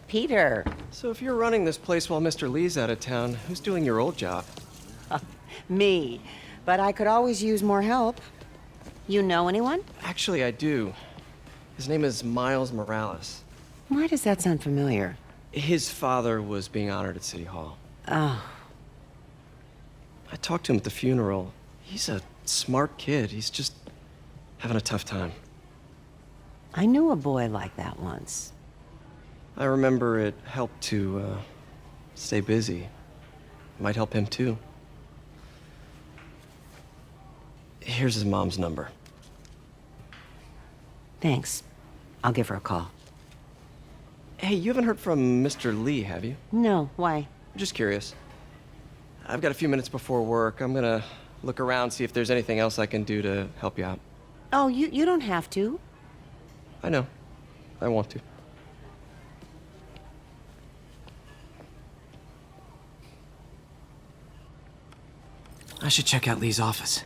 Peter. So if you're running this place while Mr. Lee's out of town, who's doing your old job? Me. But I could always use more help. You know anyone? Actually, I do. His name is Miles Morales. Why does that sound familiar? His father was being honored at City Hall. Oh. I talked to him at the funeral. He's a smart kid. He's just having a tough time. I knew a boy like that once. I remember it helped to, stay busy. Might help him, too. Here's his mom's number. Thanks. I'll give her a call. Hey, you haven't heard from Mr. Lee, have you? No, why? Just curious. I've got a few minutes before work. I'm gonna look around, see if there's anything else I can do to help you out. Oh, you don't have to. I know. I want to. I should check out Lee's office.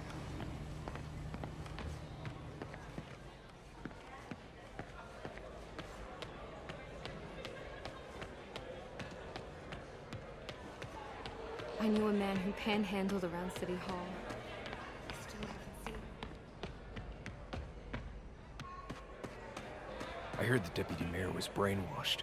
I knew a man who panhandled around City Hall. Still haven't seen him. I heard the deputy mayor was brainwashed.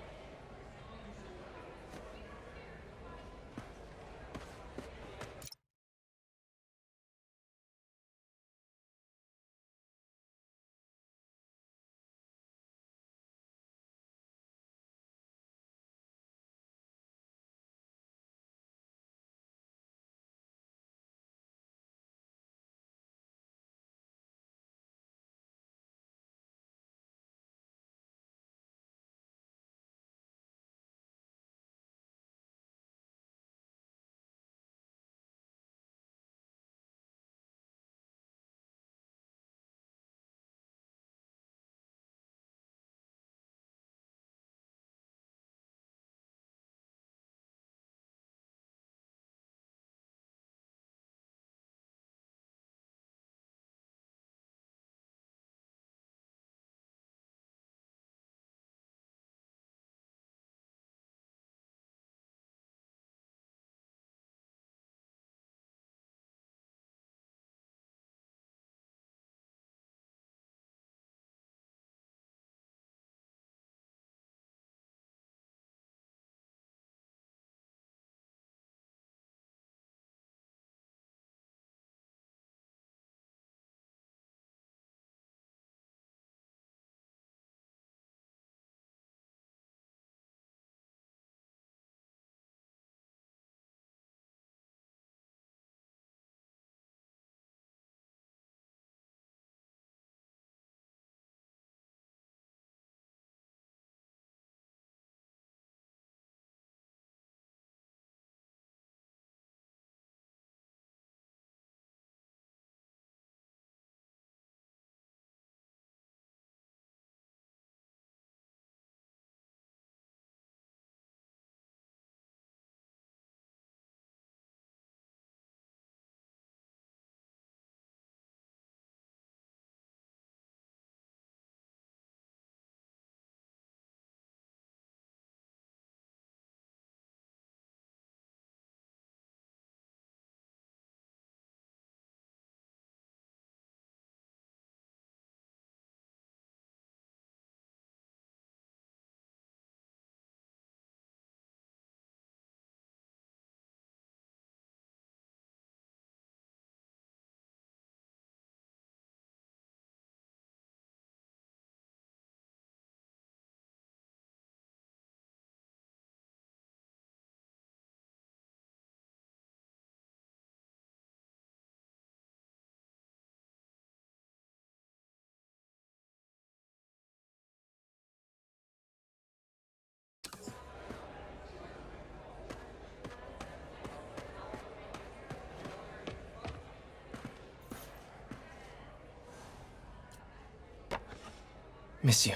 Miss you.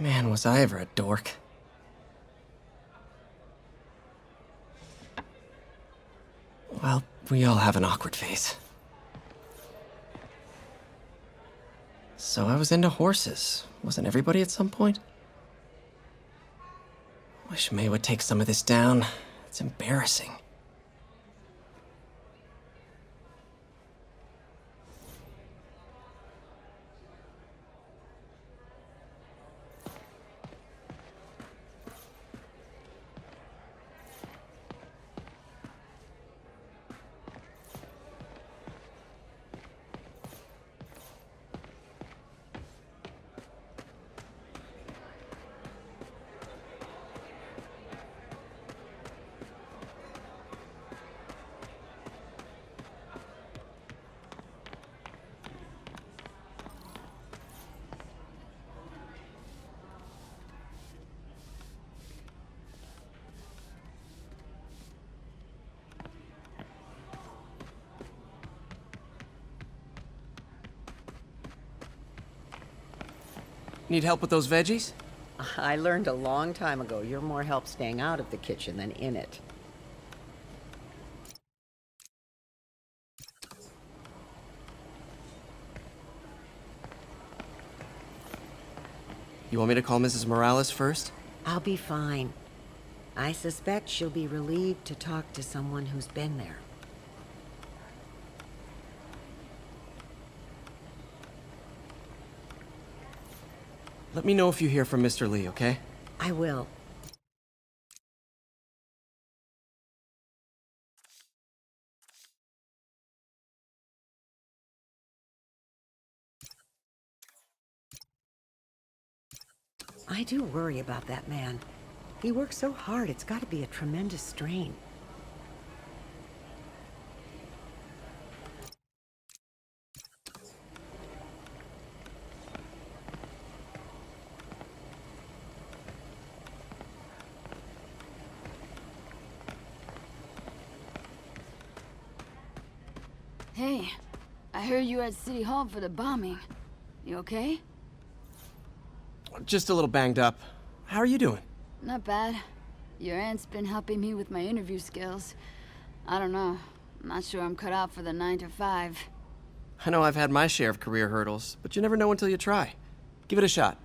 Man, was I ever a dork. Well, we all have an awkward phase. So I was into horses. Wasn't everybody at some point? Wish May would take some of this down. It's embarrassing. Need help with those veggies? I learned a long time ago you're more help staying out of the kitchen than in it. You want me to call Mrs. Morales first? I'll be fine. I suspect she'll be relieved to talk to someone who's been there. Let me know if you hear from Mr. Lee, okay? I will. I do worry about that man. He works so hard, it's got to be a tremendous strain. Hey, I heard you were at City Hall for the bombing. You okay? Just a little banged up. How are you doing? Not bad. Your aunt's been helping me with my interview skills. I don't know. I'm not sure I'm cut out for the 9 to 5. I know I've had my share of career hurdles, but you never know until you try. Give it a shot.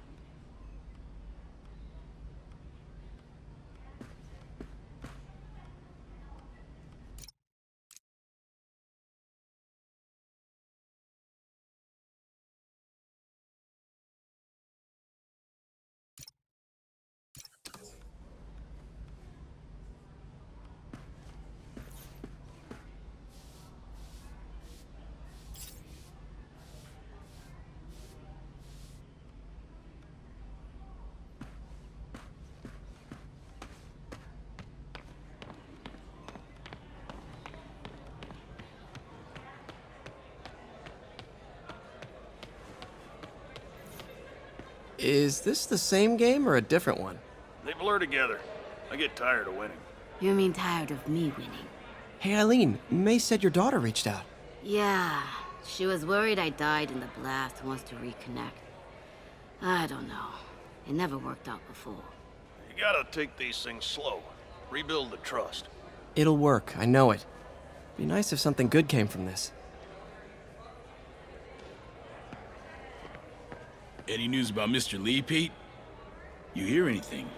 Is this the same game or a different one? They blur together. I get tired of winning. You mean tired of me winning? Hey, Eileen, May said your daughter reached out. Yeah, she was worried I died in the blast and wants to reconnect. I don't know. It never worked out before. You gotta take these things slow. Rebuild the trust. It'll work, I know it. Be nice if something good came from this. Any news about Mr. Lee, Pete? You hear anything?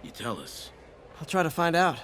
You tell us. I'll try to find out.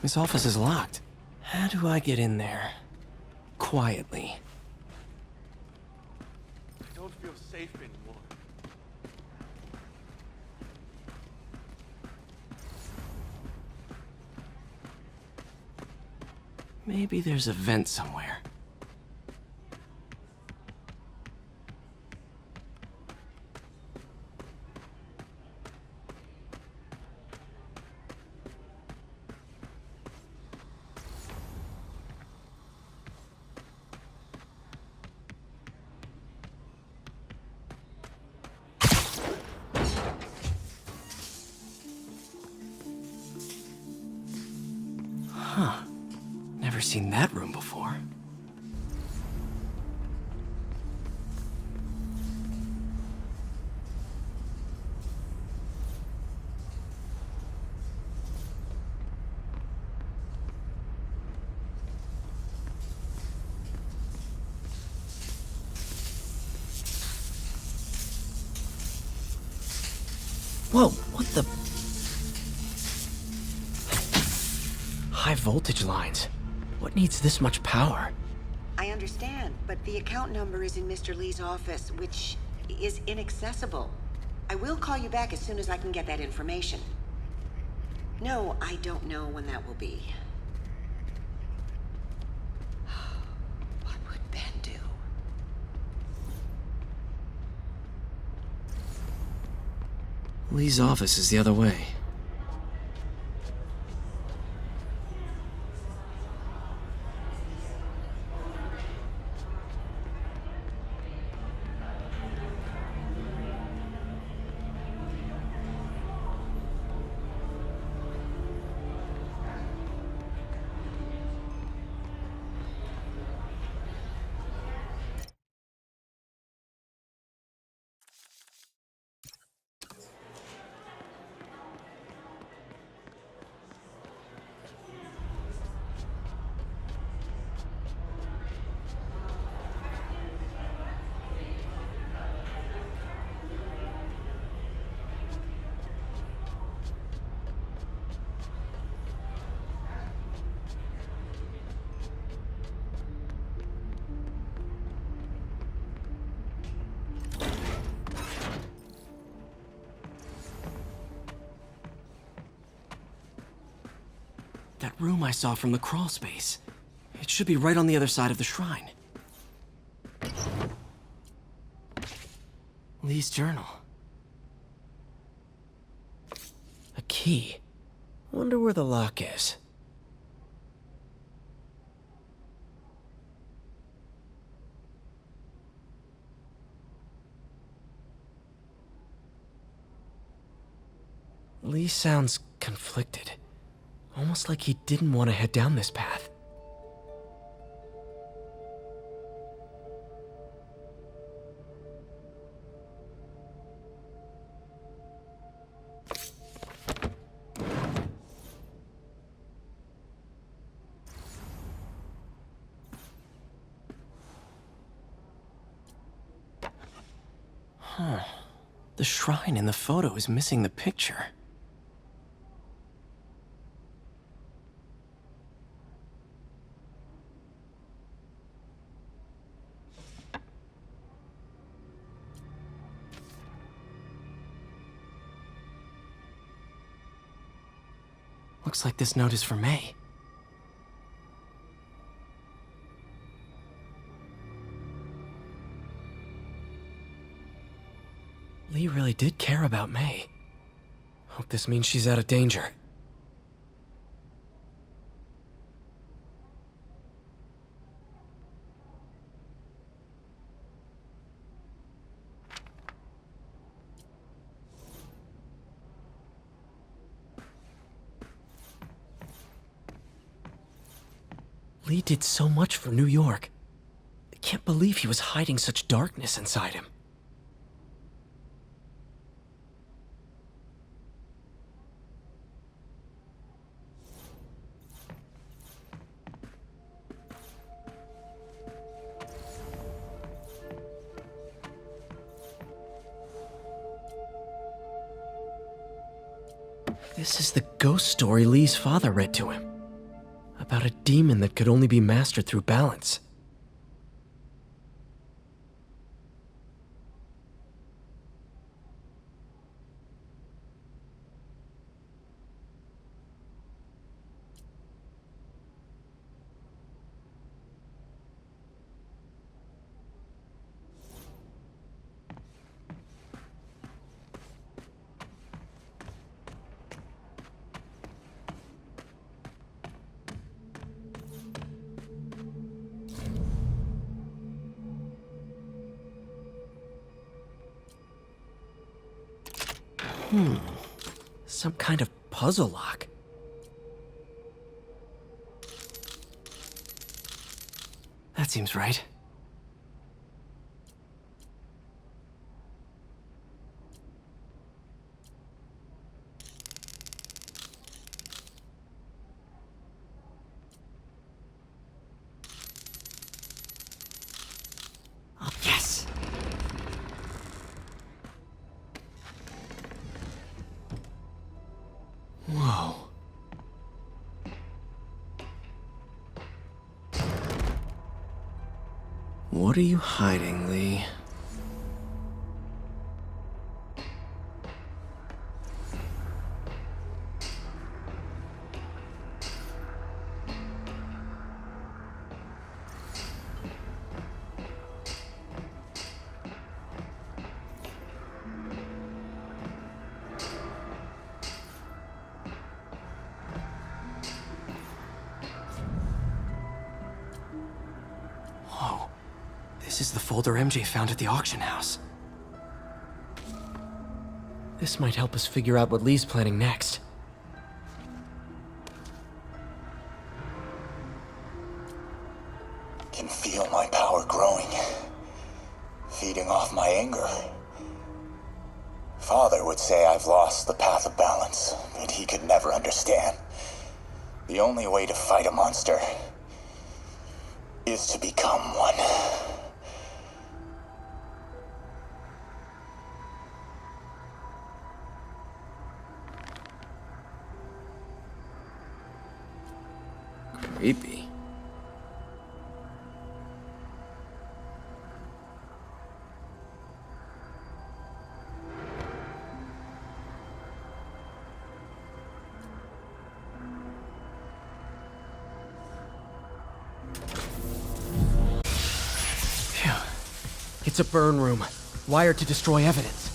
His office is locked. How do I get in there? Quietly. I don't feel safe anymore. Maybe there's a vent somewhere. Never seen that room before. Whoa, what the? High voltage lines. What needs this much power? I understand, but the account number is in Mr. Lee's office, which is inaccessible. I will call you back as soon as I can get that information. No, I don't know when that will be. What would Ben do? Lee's office is the other way. That room I saw from the crawl space. It should be right on the other side of the shrine. Lee's journal. A key. Wonder where the lock is. Lee sounds conflicted. Almost like he didn't want to head down this path. The shrine in the photo is missing the picture. Looks like this note is for May. Lee really did care about May. Hope this means she's out of danger. Lee did so much for New York. I can't believe he was hiding such darkness inside him. This is the ghost story Lee's father read to him. About a demon that could only be mastered through balance. Some kind of puzzle lock. That seems right. Oh, yes! Whoa. What are you hiding, Lee? Whoa. This is the folder MJ found at the auction house. This might help us figure out what Lee's planning next. Can feel my power growing, feeding off my anger. Father would say I've lost the path of balance, but he could never understand. The only way to fight a monster is to become one. Creepy. Phew. It's a burn room, wired to destroy evidence.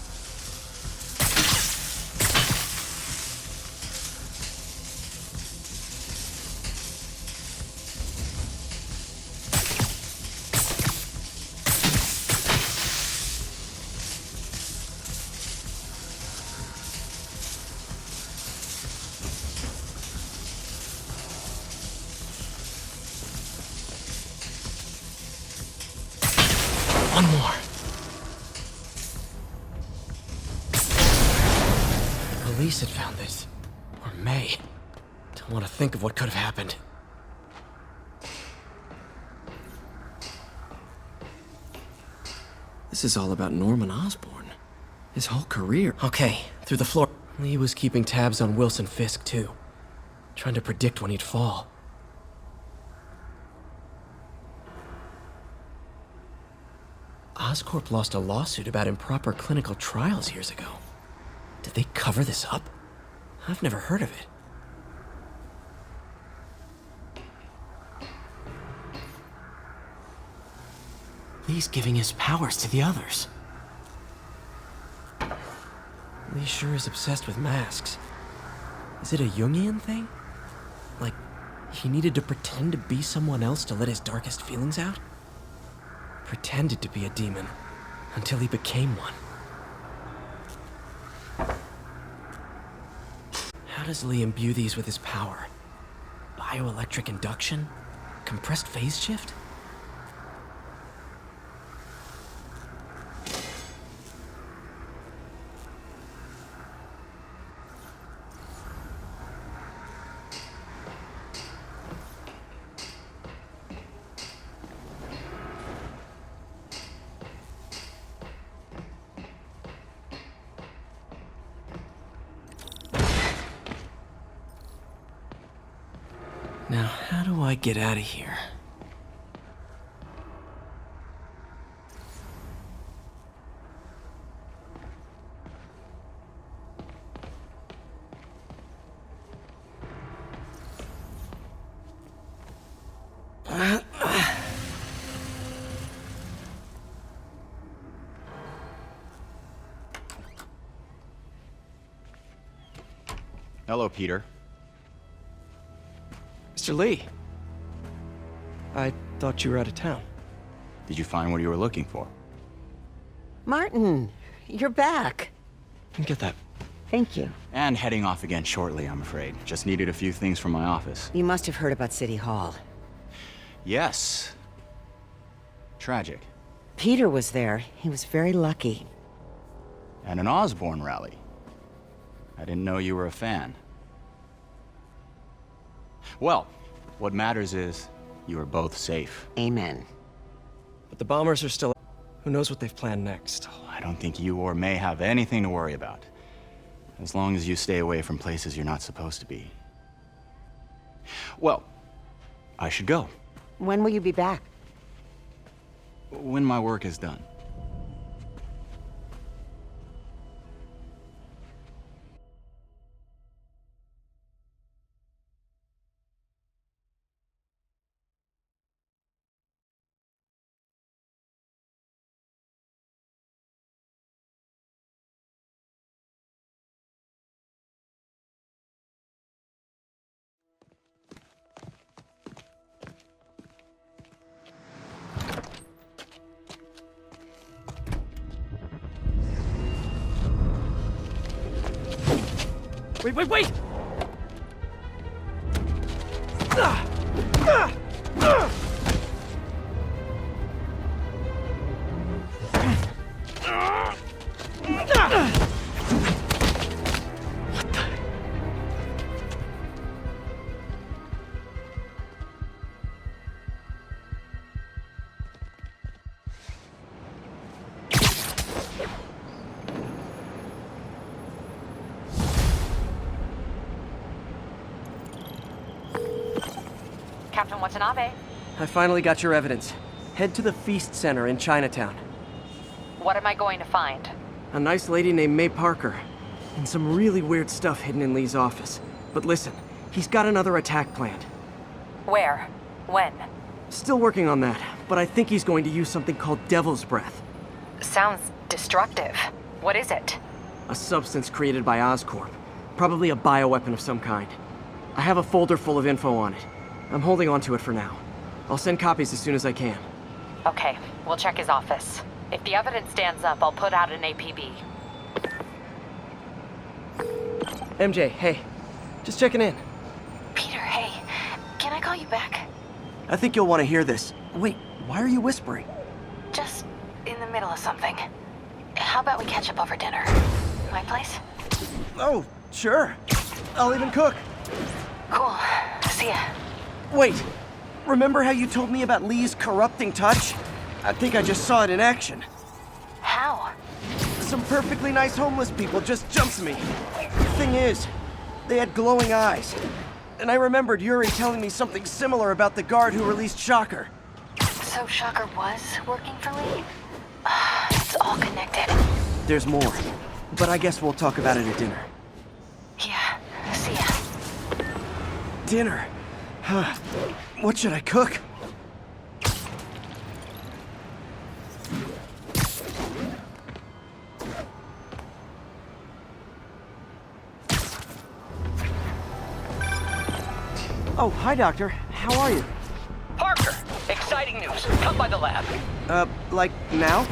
One more. The police had found this. Or May. Don't want to think of what could have happened. This is all about Norman Osborn. His whole career. Okay, through the floor. Lee was keeping tabs on Wilson Fisk, too. Trying to predict when he'd fall. Oscorp lost a lawsuit about improper clinical trials years ago. Did they cover this up? I've never heard of it. Lee's giving his powers to the others. Lee sure is obsessed with masks. Is it a Jungian thing? Like, he needed to pretend to be someone else to let his darkest feelings out? Pretended to be a demon until he became one. How does Lee imbue these with his power? Bioelectric induction? Compressed phase shift? do I get out of here? Hello, Peter. Mr. Lee. I thought you were out of town. Did you find what you were looking for? Martin, you're back. Get that. Thank you. And heading off again shortly, I'm afraid. Just needed a few things from my office. You must have heard about City Hall. Yes. Tragic. Peter was there. He was very lucky. And an Osborn rally. I didn't know you were a fan. Well, what matters is you are both safe. Amen. But the bombers are still... Who knows what they've planned next? I don't think you or May have anything to worry about. As long as you stay away from places you're not supposed to be. Well, I should go. When will you be back? When my work is done. Wait! Captain Watanabe. I finally got your evidence. Head to the Feast Center in Chinatown. What am I going to find? A nice lady named May Parker. And some really weird stuff hidden in Lee's office. But listen, he's got another attack planned. Where? When? Still working on that, but I think he's going to use something called Devil's Breath. Sounds destructive. What is it? A substance created by Oscorp. Probably a bioweapon of some kind. I have a folder full of info on it. I'm holding on to it for now. I'll send copies as soon as I can. Okay, we'll check his office. If the evidence stands up, I'll put out an APB. MJ, hey. Just checking in. Peter, hey. Can I call you back? I think you'll want to hear this. Wait, why are you whispering? Just in the middle of something. How about we catch up over dinner? My place? Oh, sure. I'll even cook. Cool. See ya. Wait, remember how you told me about Lee's corrupting touch? I think I just saw it in action. How? Some perfectly nice homeless people just jumped me. Thing is, they had glowing eyes. And I remembered Yuri telling me something similar about the guard who released Shocker. So Shocker was working for Lee? It's all connected. There's more, but I guess we'll talk about it at dinner. Yeah, see ya. Dinner? What should I cook? Oh, hi, Doctor. How are you? Parker! Exciting news. Come by the lab. Like now?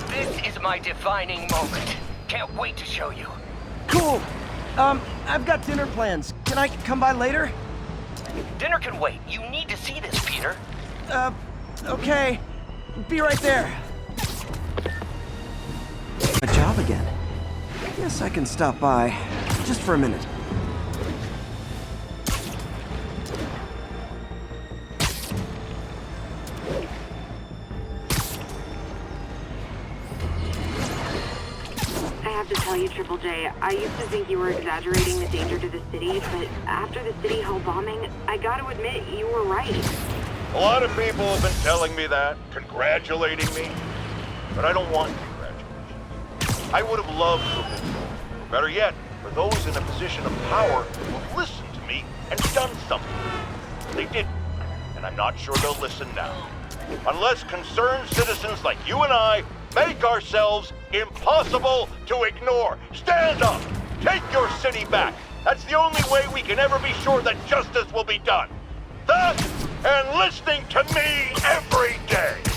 This is my defining moment. Can't wait to show you. Cool. I've got dinner plans. Can I come by later? Dinner can wait. You need to see this, Peter. Okay. Be right there. A job again. Guess I can stop by. Just for a minute. have to tell you, Triple J, I used to think you were exaggerating the danger to the city, but after the City Hall bombing, I gotta admit, you were right. A lot of people have been telling me that, congratulating me, but I don't want congratulations. I would have loved to have been told. Better yet, for those in a position of power who have listened to me and done something. They didn't, and I'm not sure they'll listen now. Unless concerned citizens like you and I make ourselves impossible to ignore. Stand up! Take your city back! That's the only way we can ever be sure that justice will be done. That and listening to me every day!